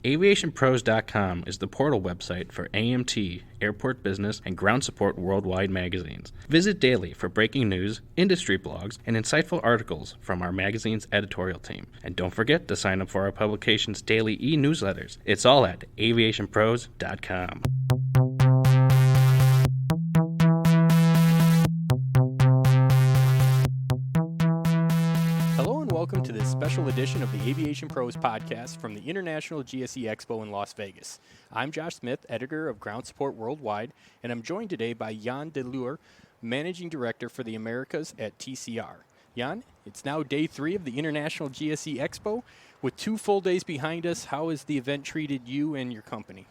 AviationPros.com is the portal website for AMT, Airport Business, and Ground Support Worldwide magazines. Visit daily for breaking news, industry blogs, and insightful articles from our magazine's editorial team. And don't forget to sign up for our publication's daily e-newsletters. It's all at AviationPros.com. Welcome to this special edition of the Aviation Pros Podcast from the International GSE Expo in Las Vegas. I'm Josh Smith, editor of Ground Support Worldwide, and I'm joined today by Jan de Leur, Managing Director for the Americas at TCR. Jan, it's now day 3 of the International GSE Expo. With 2 full days behind us, how has the event treated you and your company?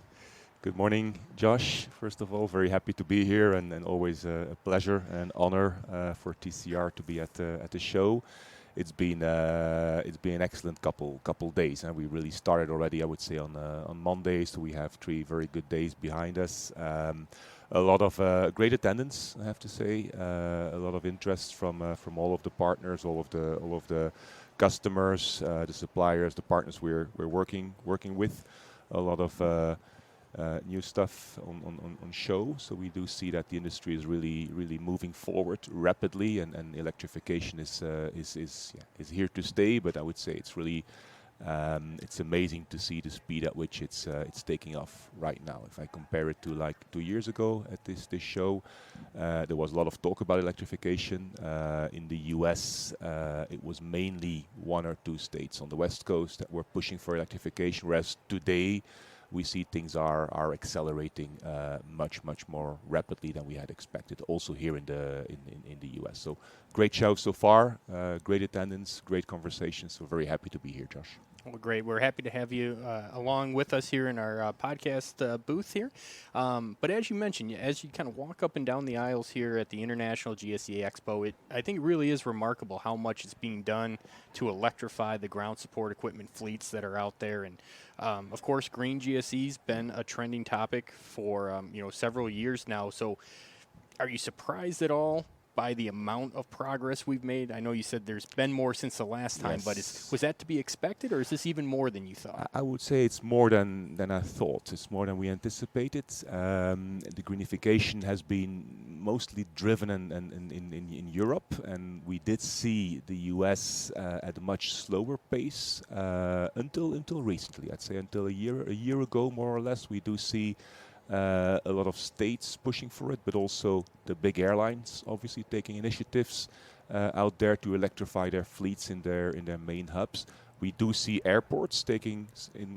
Good morning, Josh. First of all, very happy to be here, and always a pleasure and honor for TCR to be at the show. It's been an excellent couple days, and we really started already, I would say, on Monday. So we have 3 very good days behind us. A lot of great attendance, I have to say. A lot of interest from all of the partners, all of the customers, the suppliers, the partners we're working with. A lot of new stuff on show, so we do see that the industry is really moving forward rapidly, and electrification is here to stay. But I would say it's really it's amazing to see the speed at which it's taking off right now. If I compare it to like 2 years ago at this show, there was a lot of talk about electrification. In the US, it was mainly 1 or 2 states on the West Coast that were pushing for electrification, whereas today we see things are accelerating much more rapidly than we had expected. Also here in the US. So great show so far, great attendance, great conversation. So very happy to be here, Josh. Well, great. We're happy to have you along with us here in our podcast booth here. But as you mentioned, as you kind of walk up and down the aisles here at the International GSE Expo, I think it really is remarkable how much is being done to electrify the ground support equipment fleets that are out there. And of course, green GSE's been a trending topic for several years now. So are you surprised at all by the amount of progress we've made? I know you said there's been more since the last time, but was that to be expected, or is this even more than you thought? I would say it's more than I thought. It's more than we anticipated. The greenification has been mostly driven in Europe, and we did see the US at a much slower pace until recently. I'd say until a year ago, more or less. We do see a lot of states pushing for it, but also the big airlines obviously taking initiatives out there to electrify their fleets in their main hubs. We do see airports taking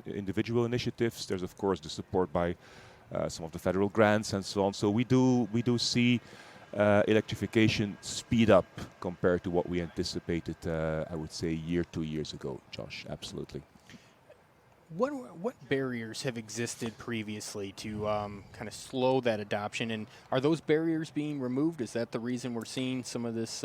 individual initiatives. There's of course the support by some of the federal grants and so on. So we do see electrification speed up compared to what we anticipated, I would say 2 years ago, Josh. Absolutely. What barriers have existed previously to kind of slow that adoption, and are those barriers being removed? Is that the reason we're seeing some of this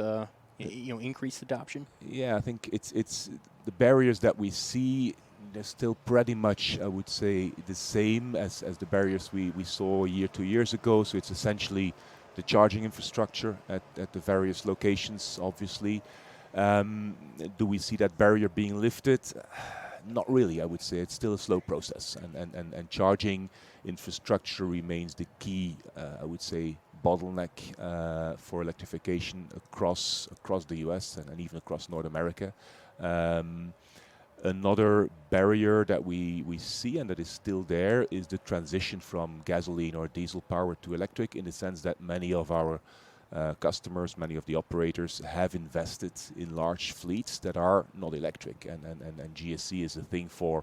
increased adoption? Yeah, I think it's the barriers that we see. They're still pretty much, I would say, the same as the barriers we saw 2 years ago. So it's essentially the charging infrastructure at the various locations, obviously. Do we see that barrier being lifted? Not really, I would say. It's still a slow process, and charging infrastructure remains the key, I would say, bottleneck for electrification across the US and even across North America. Another barrier that we see and that is still there is the transition from gasoline or diesel power to electric, in the sense that many of our customers, many of the operators have invested in large fleets that are not electric, and GSE is a thing for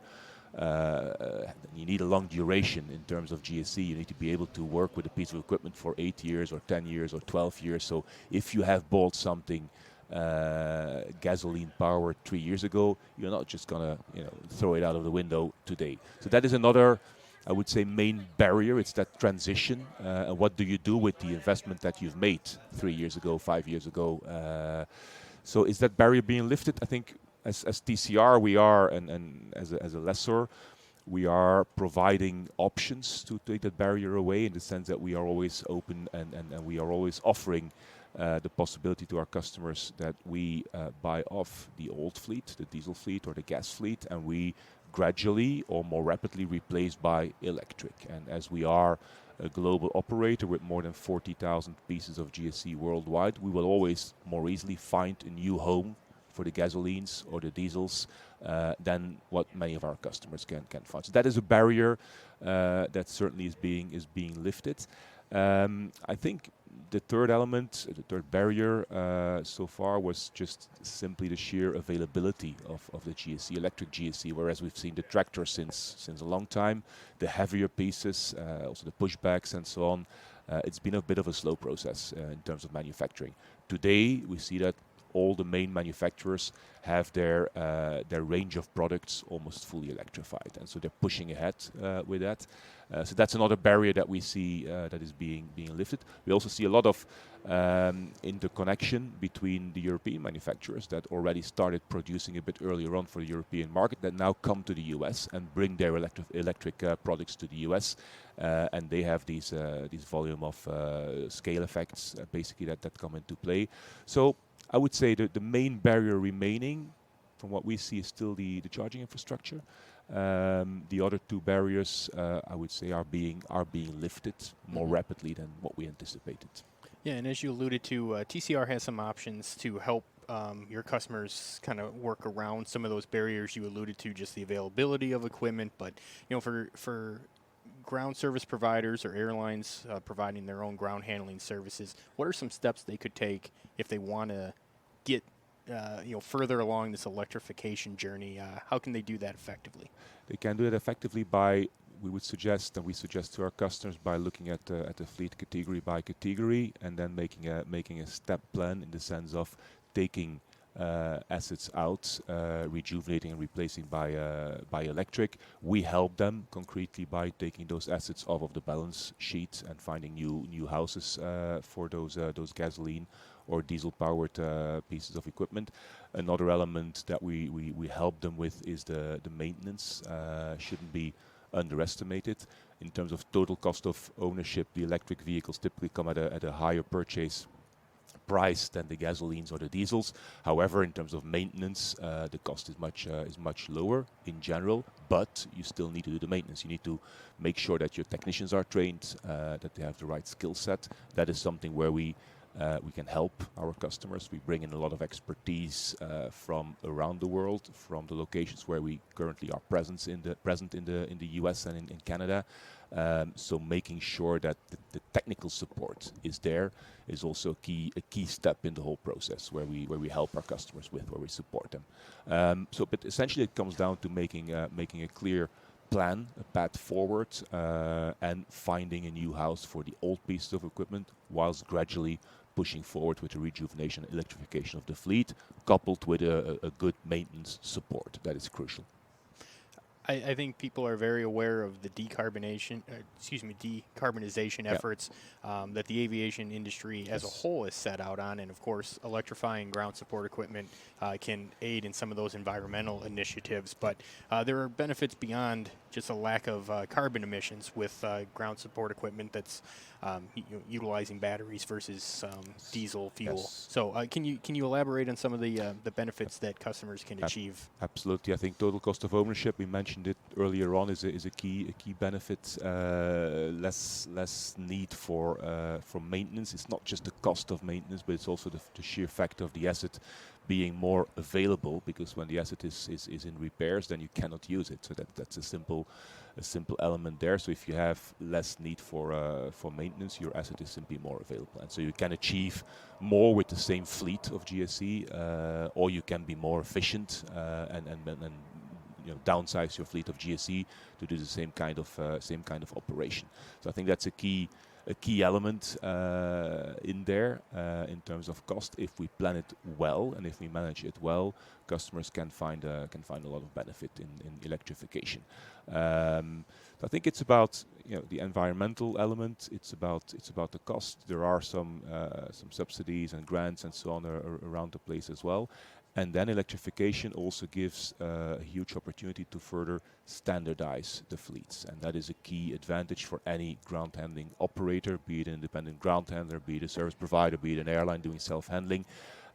you need a long duration in terms of GSE. You need to be able to work with a piece of equipment for 8 years or 10 years or 12 years. So if you have bought something gasoline powered 3 years ago, you're not just gonna throw it out of the window today. So that is another, I would say, main barrier. It's that transition. And what do you do with the investment that you've made 3 years ago, 5 years ago? So is that barrier being lifted? I think as TCR we are, and as a lessor, we are providing options to take that barrier away, in the sense that we are always open and we are always offering the possibility to our customers that we buy off the old fleet, the diesel fleet or the gas fleet, and we gradually or more rapidly replaced by electric. And as we are a global operator with more than 40,000 pieces of GSE worldwide, we will always more easily find a new home for the gasolines or the diesels than what many of our customers can find. So that is a barrier that certainly is being lifted. I think the third element, the third barrier so far was just simply the sheer availability of the GSE, electric GSE, whereas we've seen the tractor since a long time, the heavier pieces, also the pushbacks and so on. It's been a bit of a slow process in terms of manufacturing. Today, we see that all the main manufacturers have their range of products almost fully electrified, and so they're pushing ahead with that. So that's another barrier that we see that is being lifted. We also see a lot of interconnection between the European manufacturers that already started producing a bit earlier on for the European market that now come to the US and bring their electric products to the US, and they have these volume of scale effects basically that come into play. So I would say that the main barrier remaining, from what we see, is still the charging infrastructure. The other two barriers, I would say, are being lifted more rapidly than what we anticipated. Yeah, and as you alluded to, TCR has some options to help your customers kind of work around some of those barriers you alluded to, just the availability of equipment. But for ground service providers or airlines providing their own ground handling services, what are some steps they could take if they want to get further along this electrification journey? How can they do that effectively? They can do it effectively by, we suggest to our customers, by looking at the fleet category by category and then making a step plan in the sense of taking assets out, rejuvenating and replacing by electric. We help them concretely by taking those assets off of the balance sheet and finding new houses for those gasoline or diesel-powered pieces of equipment. Another element that we help them with is the maintenance. Shouldn't be underestimated. In terms of total cost of ownership, the electric vehicles typically come at a higher purchase price than the gasolines or the diesels. However, in terms of maintenance, the cost is much lower in general, but you still need to do the maintenance. You need to make sure that your technicians are trained, that they have the right skill set. That is something where we can help our customers. We bring in a lot of expertise from around the world, from the locations where we currently are present in the US and in Canada. So making sure that the technical support is there is also a key step in the whole process where we help our customers with, where we support them. But essentially it comes down to making a clear plan, a path forward, and finding a new house for the old pieces of equipment, whilst gradually pushing forward with the rejuvenation and electrification of the fleet, coupled with a good maintenance support. That is crucial. I think people are very aware of the decarbonization efforts that the aviation industry as a whole is set out on, and of course electrifying ground support equipment can aid in some of those environmental initiatives, but there are benefits beyond just a lack of carbon emissions with ground support equipment that's utilizing batteries versus diesel fuel. Yes. So can you elaborate on some of the benefits that customers can achieve? Absolutely. I think total cost of ownership, we mentioned it earlier on, is a key benefit. Less need for maintenance. It's not just the cost of maintenance, but it's also the sheer fact of the asset being more available, because when the asset is in repairs, then you cannot use it. So that's a simple element there. So if you have less need for maintenance, your asset is simply more available, and so you can achieve more with the same fleet of GSE, or you can be more efficient and downsize your fleet of GSE to do the same kind of operation. So I think that's a key element in there in terms of cost. If we plan it well and if we manage it well, customers can find a lot of benefit in electrification. I think it's about the environmental element. It's about the cost. There are some subsidies and grants and so on around the place as well. And then electrification also gives a huge opportunity to further standardize the fleets. And that is a key advantage for any ground handling operator, be it an independent ground handler, be it a service provider, be it an airline doing self-handling.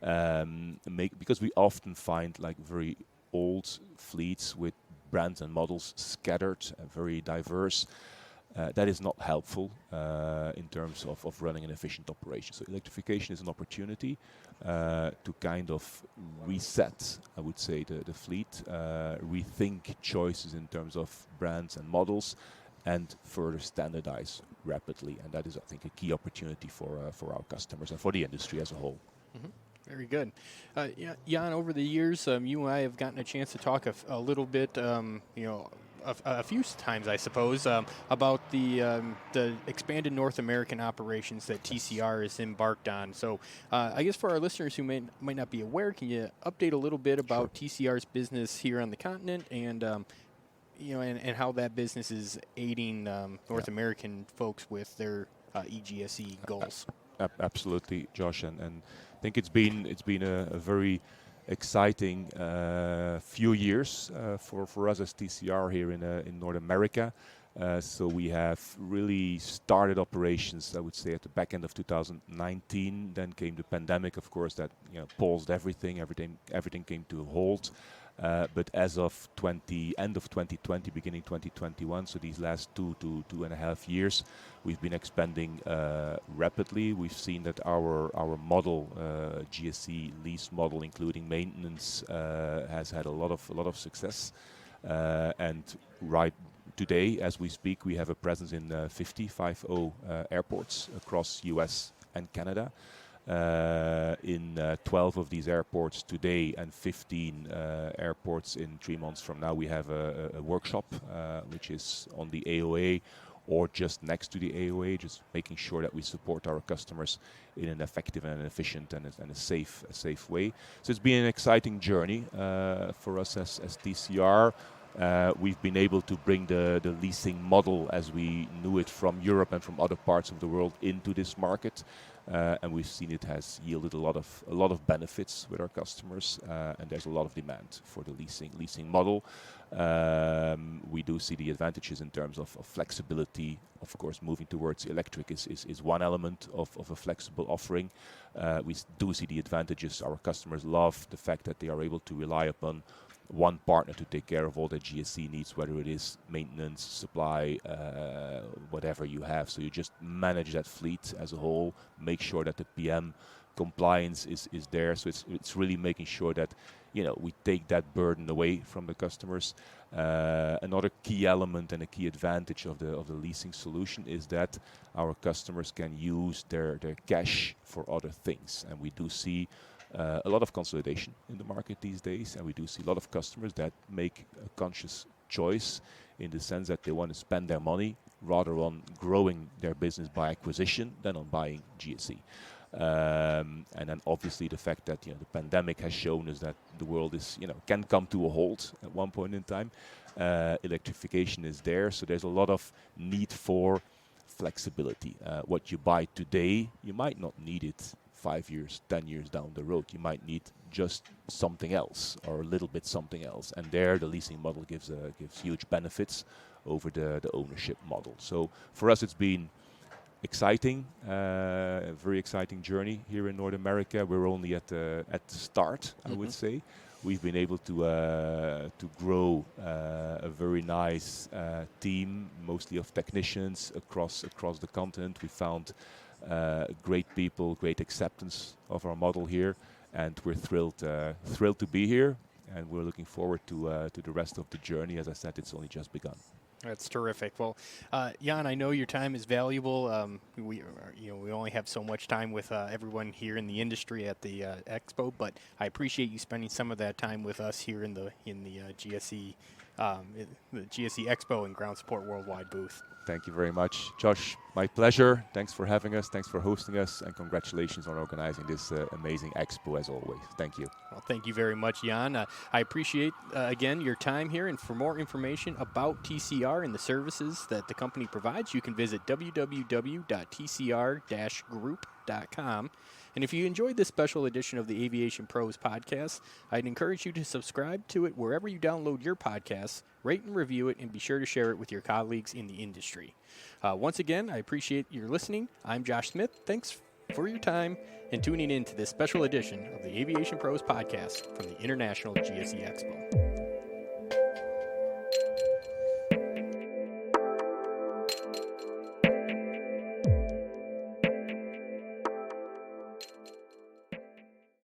Because we often find very old fleets with brands and models scattered, very diverse. That is not helpful in terms of running an efficient operation. So electrification is an opportunity to kind of reset, I would say, the fleet, rethink choices in terms of brands and models, and further standardize rapidly. And that is, I think, a key opportunity for our customers and for the industry as a whole. Mm-hmm. Very good. Jan, over the years, you and I have gotten a chance to talk a little bit, a few times, I suppose, about the expanded North American operations that TCR is embarked on. So I guess for our listeners who might not be aware, can you update a little bit about TCR's business here on the continent and and how that business is aiding North American folks with their eGSE goals? Absolutely, Josh, and I think it's been a very exciting few years for us as TCR here in North America. So we have really started operations, I would say, at the back end of 2019. Then came the pandemic, of course, that paused everything. Everything came to a halt. But as of end of 2020, beginning 2021, so these last 2.5 years, we've been expanding rapidly. We've seen that our model, GSE lease model, including maintenance, has had a lot of success. And right today, as we speak, we have a presence in 50 airports across US and Canada. In 12 of these airports today and 15 airports in 3 months from now, we have a workshop which is on the AOA or just next to the AOA, just making sure that we support our customers in an effective and an efficient and a safe way. So it's been an exciting journey for us as TCR. We've been able to bring the leasing model as we knew it from Europe and from other parts of the world into this market. And we've seen it has yielded a lot of benefits with our customers, and there's a lot of demand for the leasing model. We do see the advantages in terms of flexibility. Of course, moving towards electric is one element of a flexible offering. We do see the advantages. Our customers love the fact that they are able to rely upon one partner to take care of all their GSE needs, whether it is maintenance, supply, whatever you have. So you just manage that fleet as a whole, make sure that the PM compliance is there. So it's really making sure that we take that burden away from the customers. Another key element and a key advantage of the leasing solution is that our customers can use their cash for other things, and we do see a lot of consolidation in the market these days, and we do see a lot of customers that make a conscious choice in the sense that they want to spend their money rather on growing their business by acquisition than on buying GSE. And then obviously the fact that the pandemic has shown us that the world is can come to a halt at one point in time. Electrification is there, so there's a lot of need for flexibility. What you buy today, you might not need it 5 years, 10 years down the road. You might need just something else or a little bit something else. And there the leasing model gives huge benefits over the ownership model. So for us it's been exciting, a very exciting journey here in North America. We're only at the start, I would say. We've been able to grow a very nice team, mostly of technicians across the continent. We found great people, great acceptance of our model here, and we're thrilled to be here, and we're looking forward to the rest of the journey. As I said, it's only just begun. That's terrific. Well, Jan, I know your time is valuable. We only have so much time with everyone here in the industry at the expo, but I appreciate you spending some of that time with us here in the GSE Expo and Ground Support Worldwide booth. Thank you very much, Josh. My pleasure. Thanks for having us. Thanks for hosting us, and congratulations on organizing this amazing expo as always. Thank you. Well, thank you very much, Jan. I appreciate, again, your time here, and for more information about TCR and the services that the company provides, you can visit www.tcr-group.com. And if you enjoyed this special edition of the Aviation Pros Podcast, I'd encourage you to subscribe to it wherever you download your podcasts, rate and review it, and be sure to share it with your colleagues in the industry. Once again, I appreciate your listening. I'm Josh Smith. Thanks for your time and tuning in to this special edition of the Aviation Pros Podcast from the International GSE Expo.